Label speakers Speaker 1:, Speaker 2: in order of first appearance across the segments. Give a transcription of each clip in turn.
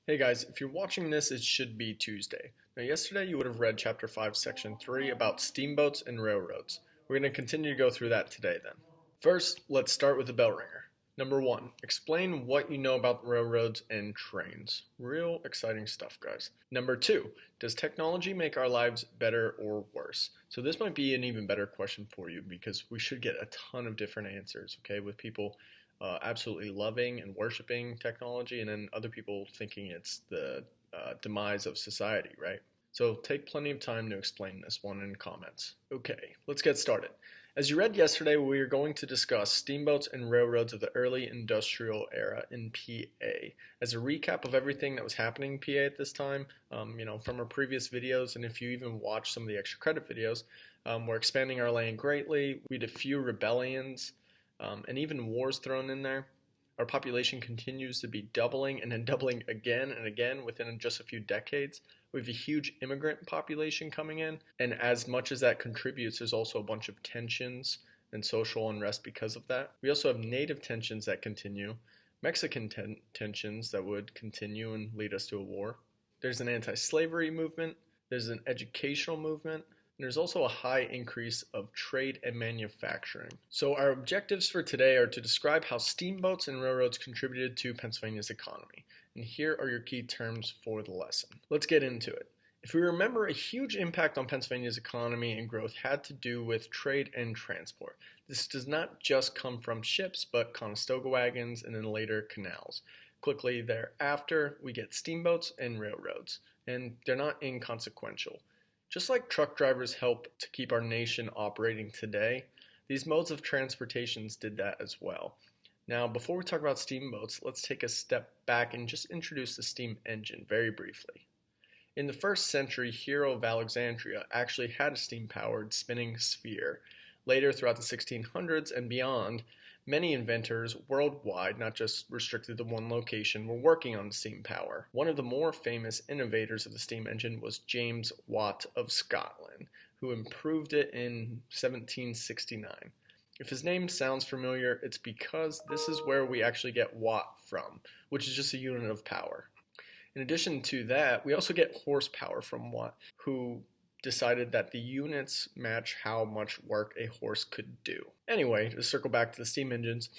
Speaker 1: Hey guys, if you're watching this, it should be Tuesday. Now, yesterday you would have read Chapter 5, Section 3 about steamboats and railroads. We're going to continue to go through that today then. First, let's start with the bell ringer. Number 1, explain what you know about railroads and trains. Real exciting stuff, guys. Number 2, does technology make our lives better or worse? So this might be an even better question for you because we should get a ton of different answers, okay, with people absolutely loving and worshiping technology, and then other people thinking it's the demise of society, right? So take plenty of time to explain this one in comments. Okay, let's get started. As you read yesterday, we are going to discuss steamboats and railroads of the early industrial era in PA. As a recap of everything that was happening in PA at this time, from our previous videos, and if you even watch some of the extra credit videos, we're expanding our land greatly. We had a few rebellions, and even wars thrown in there. Our population continues to be doubling and then doubling again and again within just a few decades. We have a huge immigrant population coming in, and as much as that contributes, there's also a bunch of tensions and social unrest because of that. We also have native tensions that continue, Mexican tensions that would continue and lead us to a war. There's an anti-slavery movement, there's an educational movement, and there's also a high increase of trade and manufacturing. So our objectives for today are to describe how steamboats and railroads contributed to Pennsylvania's economy. And here are your key terms for the lesson. Let's get into it. If we remember, a huge impact on Pennsylvania's economy and growth had to do with trade and transport. This does not just come from ships, but Conestoga wagons and then later canals. Quickly thereafter, we get steamboats and railroads, and they're not inconsequential. Just like truck drivers help to keep our nation operating today, these modes of transportation did that as well. Now, before we talk about steamboats, let's take a step back and just introduce the steam engine very briefly. In the 1st century, Hero of Alexandria actually had a steam-powered spinning sphere. Later, throughout the 1600s and beyond, many inventors worldwide, not just restricted to one location, were working on steam power. One of the more famous innovators of the steam engine was James Watt of Scotland, who improved it in 1769. If his name sounds familiar, it's because this is where we actually get watt from, which is just a unit of power. In addition to that, we also get horsepower from Watt, who decided that the units match how much work a horse could do. Anyway, to circle back to the steam engines,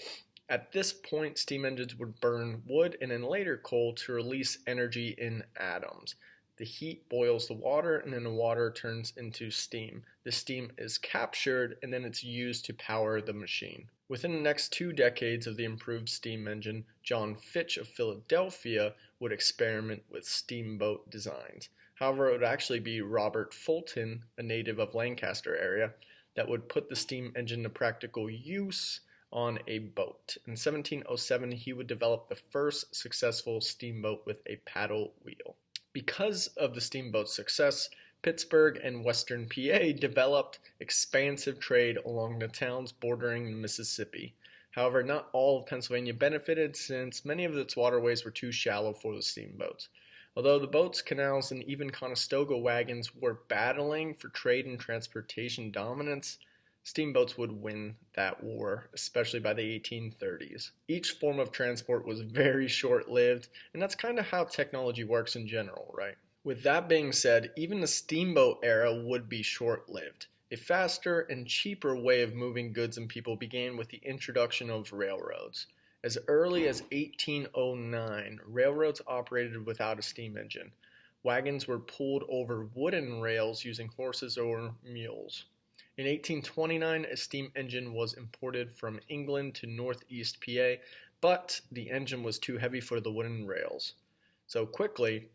Speaker 1: at this point steam engines would burn wood and then later coal to release energy in atoms. The heat boils the water and then the water turns into steam. The steam is captured and then it's used to power the machine. Within the next 2 decades of the improved steam engine, John Fitch of Philadelphia would experiment with steamboat designs. However, it would actually be Robert Fulton, a native of Lancaster area, that would put the steam engine to practical use on a boat. In 1707, he would develop the first successful steamboat with a paddle wheel. Because of the steamboat's success, Pittsburgh and western PA developed expansive trade along the towns bordering the Mississippi. However, not all of Pennsylvania benefited since many of its waterways were too shallow for the steamboats. Although the boats, canals, and even Conestoga wagons were battling for trade and transportation dominance, steamboats would win that war, especially by the 1830s. Each form of transport was very short-lived, and that's kind of how technology works in general, right? With that being said, even the steamboat era would be short-lived. A faster and cheaper way of moving goods and people began with the introduction of railroads. As early as 1809, railroads operated without a steam engine. Wagons were pulled over wooden rails using horses or mules. In 1829, a steam engine was imported from England to northeast PA, but the engine was too heavy for the wooden rails. So quickly,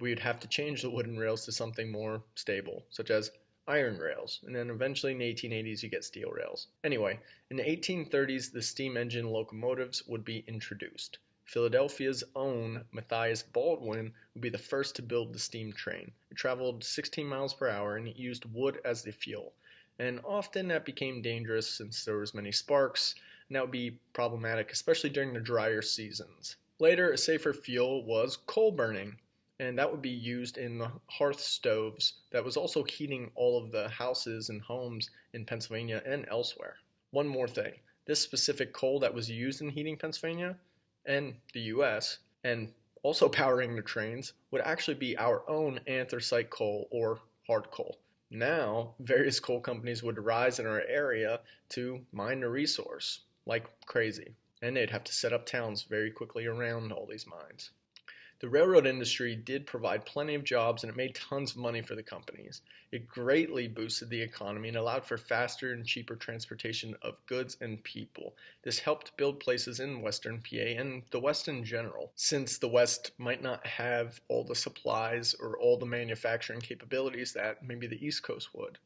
Speaker 1: we would have to change the wooden rails to something more stable, such as iron rails, and then eventually in the 1880s you get steel rails. Anyway, in the 1830s the steam engine locomotives would be introduced. Philadelphia's own Matthias Baldwin would be the first to build the steam train. It traveled 16 miles per hour and it used wood as the fuel. And often that became dangerous since there was many sparks, and that would be problematic, especially during the drier seasons. Later, a safer fuel was coal burning, and that would be used in the hearth stoves that was also heating all of the houses and homes in Pennsylvania and elsewhere. One more thing, this specific coal that was used in heating Pennsylvania and the US, and Also powering the trains would actually be our own anthracite coal or hard coal. Now, various coal companies would rise in our area to mine the resource like crazy, and they'd have to set up towns very quickly around all these mines. The railroad industry did provide plenty of jobs and it made tons of money for the companies. It greatly boosted the economy and allowed for faster and cheaper transportation of goods and people. This helped build places in Western PA and the West in general, since the West might not have all the supplies or all the manufacturing capabilities that maybe the East Coast would.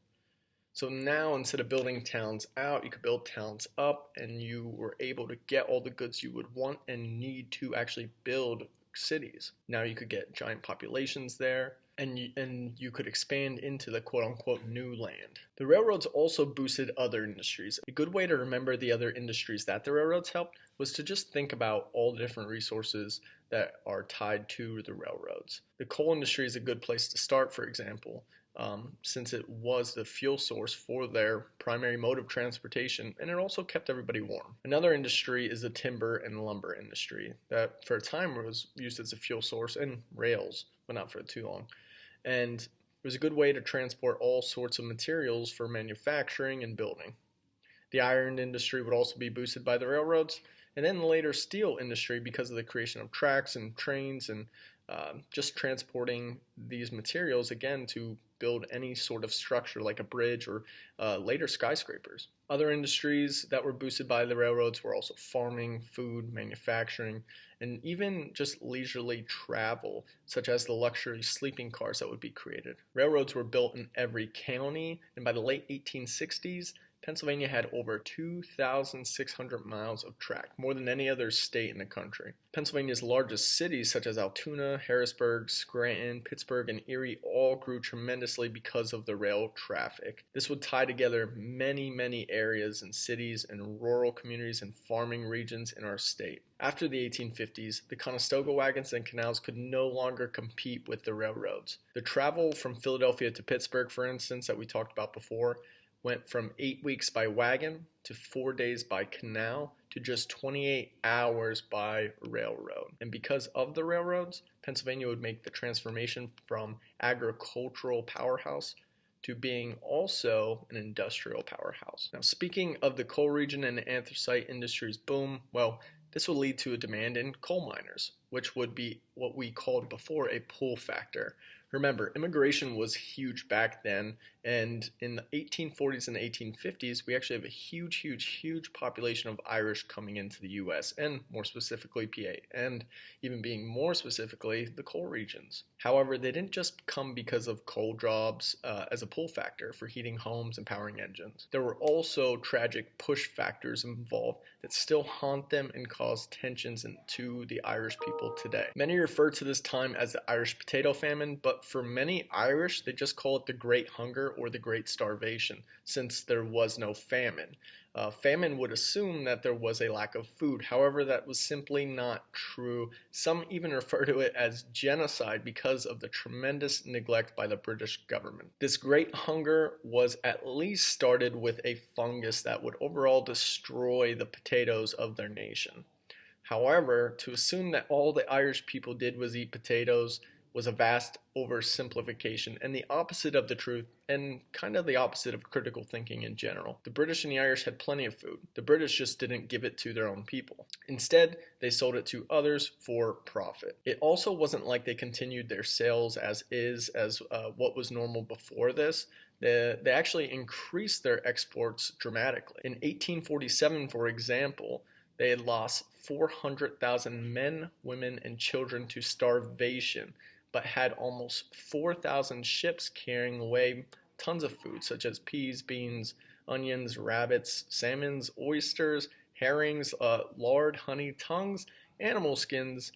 Speaker 1: So now instead of building towns out, you could build towns up and you were able to get all the goods you would want and need to actually build cities. Now you could get giant populations there and you could expand into the quote-unquote new land. The railroads also boosted other industries. A good way to remember the other industries that the railroads helped was to just think about all the different resources that are tied to the railroads. The coal industry is a good place to start, for example, since it was the fuel source for their primary mode of transportation, and it also kept everybody warm. Another industry is the timber and lumber industry that for a time was used as a fuel source, and rails, but not for too long. And it was a good way to transport all sorts of materials for manufacturing and building. The iron industry would also be boosted by the railroads, and then the later steel industry because of the creation of tracks and trains and just transporting these materials again to build any sort of structure like a bridge or later skyscrapers. Other industries that were boosted by the railroads were also farming, food, manufacturing, and even just leisurely travel, such as the luxury sleeping cars that would be created. Railroads were built in every county, and by the late 1860s, Pennsylvania had over 2,600 miles of track, more than any other state in the country. Pennsylvania's largest cities, such as Altoona, Harrisburg, Scranton, Pittsburgh, and Erie, all grew tremendously because of the rail traffic. This would tie together many areas and cities and rural communities and farming regions in our state. After the 1850s, the Conestoga wagons and canals could no longer compete with the railroads. The travel from Philadelphia to Pittsburgh, for instance, that we talked about before, went from 8 weeks by wagon to 4 days by canal to just 28 hours by railroad. And because of the railroads, Pennsylvania would make the transformation from agricultural powerhouse to being also an industrial powerhouse. Now, speaking of the coal region and the anthracite industry's boom, well, this will lead to a demand in coal miners, which would be what we called before a pull factor. Remember, immigration was huge back then, and in the 1840s and 1850s, we actually have a huge population of Irish coming into the U.S., and more specifically PA, and even being more specifically, the coal regions. However, they didn't just come because of coal jobs as a pull factor for heating homes and powering engines. There were also tragic push factors involved that still haunt them and cause tensions to the Irish people today. Many refer to this time as the Irish Potato Famine, but for many Irish, they just call it the Great Hunger or the Great Starvation, since there was no famine. Famine would assume that there was a lack of food. However, that was simply not true. Some even refer to it as genocide because of the tremendous neglect by the British government. This Great Hunger was at least started with a fungus that would overall destroy the potatoes of their nation. However, to assume that all the Irish people did was eat potatoes was a vast oversimplification and the opposite of the truth, and kind of the opposite of critical thinking in general. The British and the Irish had plenty of food. The British just didn't give it to their own people. Instead, they sold it to others for profit. It also wasn't like they continued their sales as what was normal before this. They actually increased their exports dramatically. In 1847, for example, they had lost 400,000 men, women, and children to starvation, but had almost 4,000 ships carrying away tons of food, such as peas, beans, onions, rabbits, salmons, oysters, herrings, lard, honey, tongues, animal skins,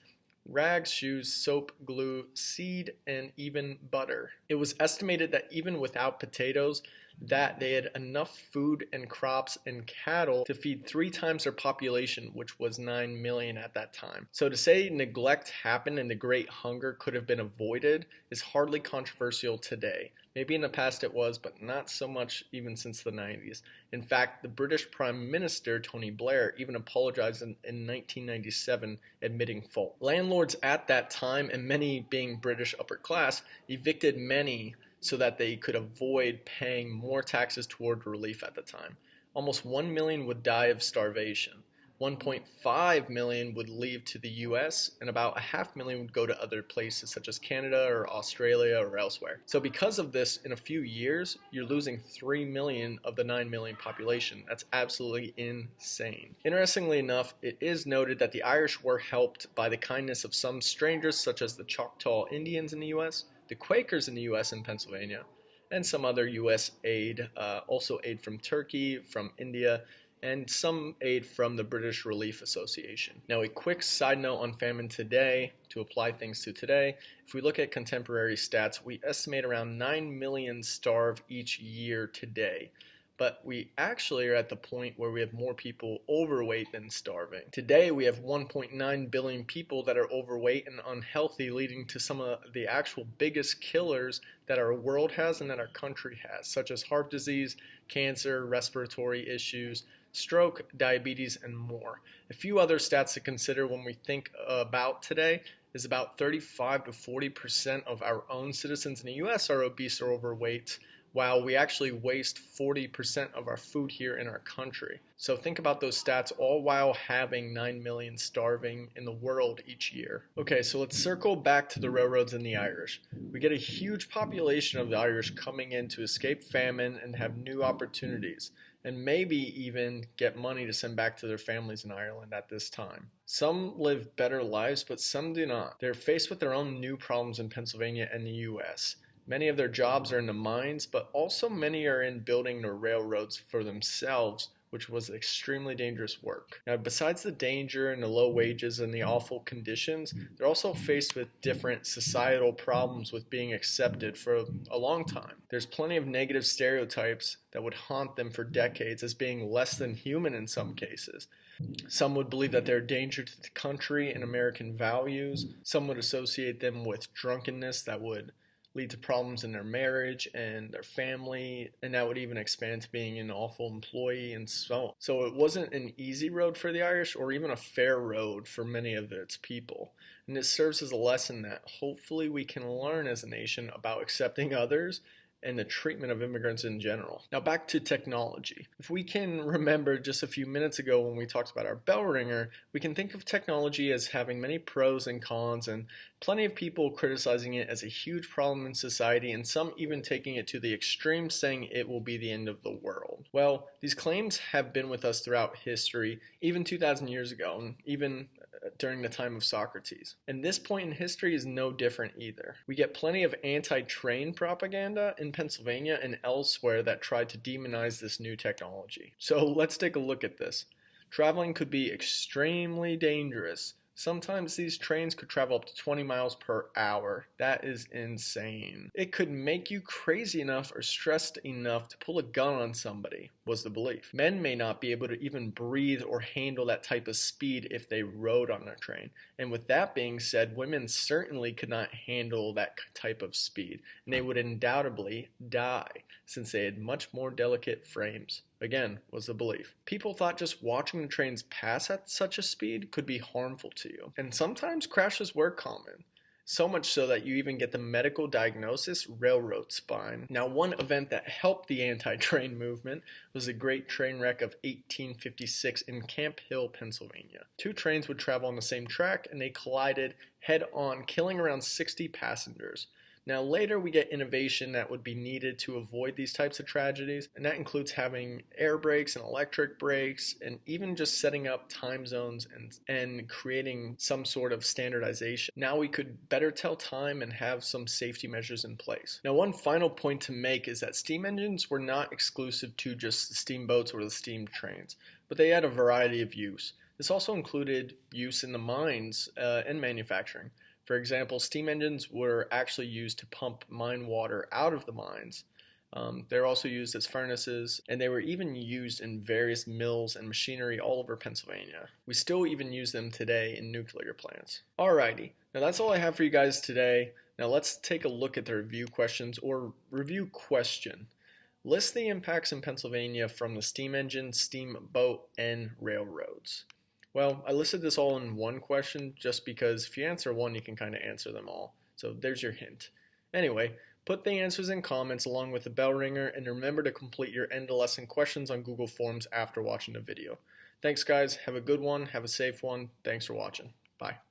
Speaker 1: rags, shoes, soap, glue, seed, and even butter. It was estimated that even without potatoes, that they had enough food and crops and cattle to feed 3 times their population, which was 9 million at that time. So to say neglect happened and the Great Hunger could have been avoided is hardly controversial today. Maybe in the past it was, but not so much even since the 90s. In fact, the British Prime Minister, Tony Blair, even apologized in 1997, admitting fault. Landlords at that time, and many being British upper class, evicted many so that they could avoid paying more taxes toward relief at the time. Almost 1 million would die of starvation. 1.5 million would leave to the US, and about 500,000 would go to other places such as Canada or Australia or elsewhere. So because of this, in a few years, you're losing 3 million of the 9 million population. That's absolutely insane. Interestingly enough, it is noted that the Irish were helped by the kindness of some strangers such as the Choctaw Indians in the US, the Quakers in the US and Pennsylvania, and some other US aid, also aid from Turkey, from India, and some aid from the British Relief Association. Now, a quick side note on famine today, to apply things to today. If we look at contemporary stats, we estimate around 9 million starve each year today. But we actually are at the point where we have more people overweight than starving. Today, we have 1.9 billion people that are overweight and unhealthy, leading to some of the actual biggest killers that our world has and that our country has, such as heart disease, cancer, respiratory issues, stroke, diabetes, and more. A few other stats to consider when we think about today is about 35 to 40% of our own citizens in the US are obese or overweight, while we actually waste 40% of our food here in our country. So think about those stats, all while having 9 million starving in the world each year. Okay, so let's circle back to the railroads and the Irish. We get a huge population of the Irish coming in to escape famine and have new opportunities, and maybe even get money to send back to their families in Ireland at this time. Some live better lives, but some do not. They're faced with their own new problems in Pennsylvania and the US. Many of their jobs are in the mines, but also many are in building the railroads for themselves, which was extremely dangerous work. Now, besides the danger and the low wages and the awful conditions, they're also faced with different societal problems with being accepted for a long time. There's plenty of negative stereotypes that would haunt them for decades as being less than human in some cases. Some would believe that they're a danger to the country and American values. Some would associate them with drunkenness that would lead to problems in their marriage and their family, and that would even expand to being an awful employee and so on. So it wasn't an easy road for the Irish or even a fair road for many of its people. And it serves as a lesson that hopefully we can learn as a nation about accepting others and the treatment of immigrants in general. Now back to technology. If we can remember just a few minutes ago when we talked about our bell ringer, we can think of technology as having many pros and cons, and plenty of people criticizing it as a huge problem in society, and some even taking it to the extreme, saying it will be the end of the world. Well, these claims have been with us throughout history, even 2,000 years ago, and even during the time of Socrates. And this point in history is no different either. We get plenty of anti-train propaganda in Pennsylvania and elsewhere that tried to demonize this new technology. So let's take a look at this. Traveling could be extremely dangerous. Sometimes these trains could travel up to 20 miles per hour. That is insane. It could make you crazy enough or stressed enough to pull a gun on somebody, was the belief. Men may not be able to even breathe or handle that type of speed if they rode on a train. And with that being said, women certainly could not handle that type of speed, and they would undoubtedly die since they had much more delicate frames. Again, was the belief. People thought just watching the trains pass at such a speed could be harmful to you. And sometimes crashes were common. So much so that you even get the medical diagnosis railroad spine. Now, one event that helped the anti-train movement was the Great Train Wreck of 1856 in Camp Hill, Pennsylvania. 2 trains would travel on the same track and they collided head-on, killing around 60 passengers. Now later we get innovation that would be needed to avoid these types of tragedies, and that includes having air brakes and electric brakes, and even just setting up time zones and creating some sort of standardization. Now we could better tell time and have some safety measures in place. Now one final point to make is that steam engines were not exclusive to just the steamboats or the steam trains, but they had a variety of use. This also included use in the mines and manufacturing. For example, steam engines were actually used to pump mine water out of the mines. They're also used as furnaces, and they were even used in various mills and machinery all over Pennsylvania. We still even use them today in nuclear plants. Alrighty, now that's all I have for you guys today. Now let's take a look at the review questions, or review question. List the impacts in Pennsylvania from the steam engine, steamboat, and railroads. Well, I listed this all in one question just because if you answer one, you can kind of answer them all. So there's your hint. Anyway, put the answers in comments along with the bell ringer, and remember to complete your end of lesson questions on Google Forms after watching the video. Thanks guys, have a good one, have a safe one, thanks for watching, bye.